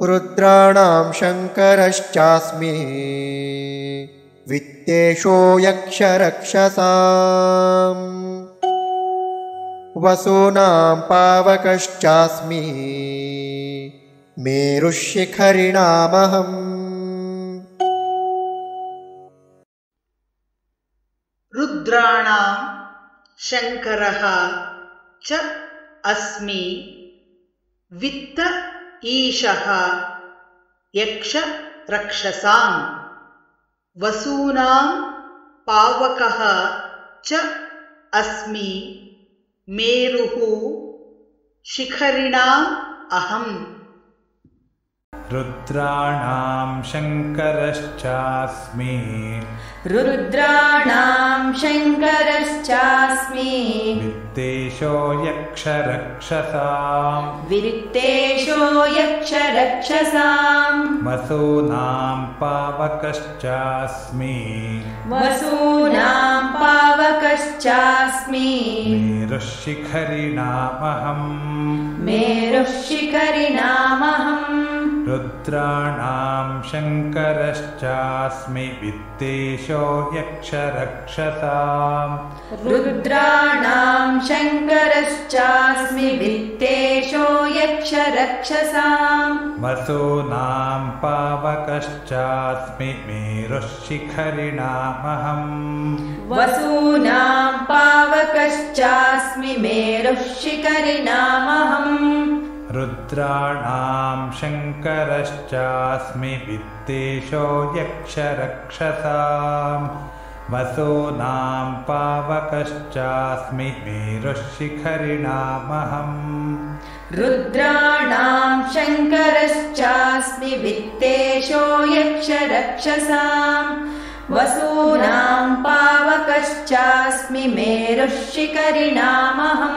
रुद्राणां शङ्करश्चास्मि वित्तेषो यक्षरक्षसाम् वसूनां पावकश्चास्मि मेरुशिखरिणामहम् रुद्राणां शङ्करः च अस्मि वित्त ईशः यक्ष रक्षसां वसूनां पावकः च अस्मि मेरुः शिखरिणाम् अहम् रुद्राणां शङ्करश्चास्मि रुद्राणां शङ्करश्चास्मि वित्तेषो यक्षरक्षसां वसूनां पावकश्चास्मि मेरुशिखरिणामहम् रुद्राणां शङ्करश्चास्मि वित्तेषो यक्षरक्षसां वसूनां पावकश्चास्मि मेरुशिखरिणामहम् रुद्राणां शङ्करश्चास्मि वित्तेषो यक्षरक्षसां वसूनां पावकश्चास्मि मेरुशिखरिणामहम् रुद्राणां शङ्करश्चास्मि वित्तेषो यक्षरक्षसां वसूनां पावकश्चास्मि मेरुशिखरिणामहम्